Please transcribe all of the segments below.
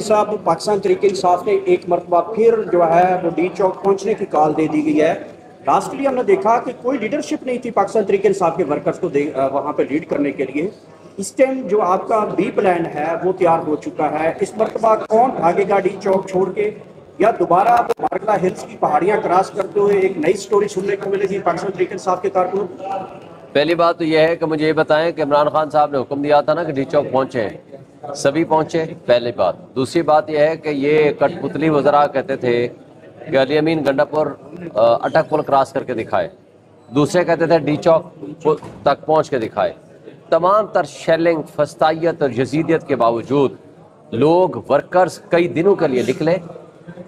साहब पाकिस्तान तरीके इंसाफ ने एक मरतबा फिर जो है वो डी चौक पहुंचने की कॉल दे दी गई है। लास्टली हमने देखा कि कोई लीडरशिप नहीं थी पाकिस्तान तरीके इंसाफ के वर्कर्स को वहां पर लीड करने के लिए। इस टाइम जो आपका बी प्लान है वो तैयार हो चुका है। इस मरतबा कौन भागेगा डी चौक छोड़ के, या दोबारा मारगला हिल्स की पहाड़ियां क्रॉस करते हुए एक नई स्टोरी सुनने को मिलेगी पाकिस्तान तरीके इंसाफ के कारकुनों? पहली बात तो यह है कि मुझे ये बताएं कि इमरान खान साहब ने हुक्म दिया था ना कि डी चौक पहुंचे हैं, सभी पहुंचे, पहली बात। दूसरी बात यह है कि ये कठपुतली वज़रा कहते थे कि अली अमीन गंडापुर अटक पुल क्रॉस करके दिखाए, दूसरे कहते थे डी चौक तक पहुंच के दिखाए। तमाम तर शेलिंग, फस्तायत और यजीदियत के बावजूद लोग, वर्कर्स कई दिनों के लिए निकले,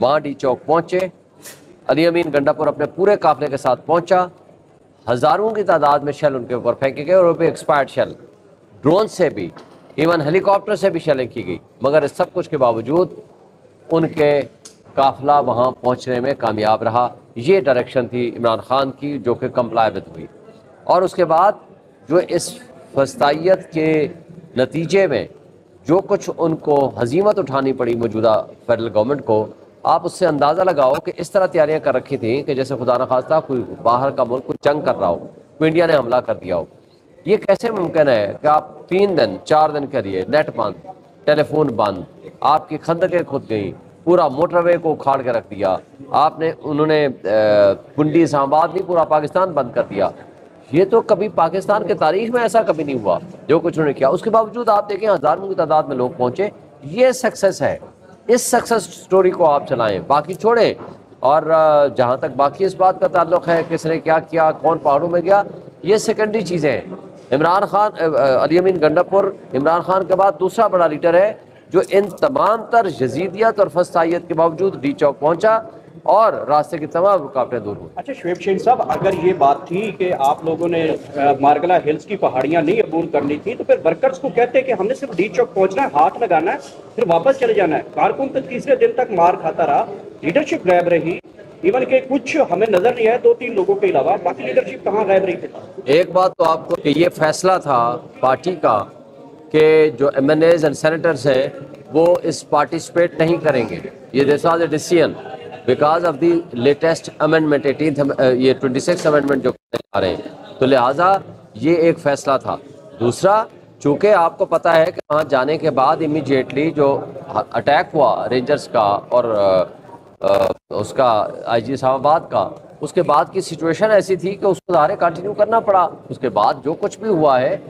वहाँ डी चौक पहुंचे। अली अमीन गंडापुर अपने पूरे काफिले के साथ पहुंचा। हज़ारों की तादाद में शेल उनके ऊपर फेंके गए, और वो भी एक्सपायर्ड शेल, ड्रोन से भी, इवन हेलीकॉप्टर से भी शेलिंग की गई। मगर इस सब कुछ के बावजूद उनके काफिला वहाँ पहुँचने में कामयाब रहा। ये डायरेक्शन थी इमरान खान की जो कि कंप्लाई विद हुई। और उसके बाद जो इस फस्तायत के नतीजे में जो कुछ उनको हजीमत उठानी पड़ी मौजूदा फेडरल गवर्नमेंट को, आप उससे अंदाज़ा लगाओ कि इस तरह तैयारियां कर रखी थी कि जैसे खुदा न खास्ता कोई बाहर का मुल्क कोई जंग कर रहा हो, कोई इंडिया ने हमला कर दिया हो। ये कैसे मुमकिन है कि आप 3 दिन 4 दिन के लिए नेट बंद, टेलीफोन बंद, आपकी खंदकें खुद गई, पूरा मोटरवे को उखाड़ के रख दिया आपने, उन्होंने कुंडी इस्लामाबाद नहीं पूरा पाकिस्तान बंद कर दिया। ये तो कभी पाकिस्तान की तारीख में ऐसा कभी नहीं हुआ जो कुछ उन्होंने किया। उसके बावजूद आप देखें हज़ारों की तादाद में लोग पहुँचे। ये सक्सेस है। इस सक्सेस स्टोरी को आप चलाएं, बाकी छोड़ें। और जहाँ तक बाकी इस बात का ताल्लुक़ है किसने क्या किया, कौन पहाड़ों में गया, ये सेकेंडरी चीज़ें हैं। इमरान खान, अली अमीन गंडापुर इमरान खान के बाद दूसरा बड़ा लीडर है जो इन तमाम तर यजीदियत और फस्तायत के बावजूद डी चौक पहुँचा और रास्ते की तमाम रुकावटें दूर हुई। अच्छा शुएब शेख साहब, अगर ये बात थी कि आप लोगों ने मारगला हिल्स की पहाड़ियां नहीं अबूर करनी थी, तो फिर वर्कर्स को कहते हैं कि हमने सिर्फ डी चौक पहुंचना है, हाथ लगाना है, फिर वापस चले जाना है। कारकुन तो तीसरे दिन तक मार खाता रहा, लीडरशिप गायब रही, इवन के कुछ हमें नजर नहीं आया 2-3 लोगों के अलावा, बाकी लीडरशिप कहाँ गायब रही थी? एक बात तो आपको कि ये फैसला था पार्टी का कि जो MNAs एंड सेनेटर्स हैं वो इस पार्टिसिपेट नहीं करेंगे। ये this was a decision because of the latest amendment 26 amendment जो आ रहे हैं, तो लिहाजा ये एक फैसला था। दूसरा, चूँकि आपको पता है कि वहाँ जाने के बाद इमीडिएटली जो अटैक हुआ रेंजर्स का और उसका IG इस्लामाबाद का, उसके बाद की सिचुएशन ऐसी थी कि उसको ज़ाहिर कंटिन्यू करना पड़ा। उसके बाद जो कुछ भी हुआ है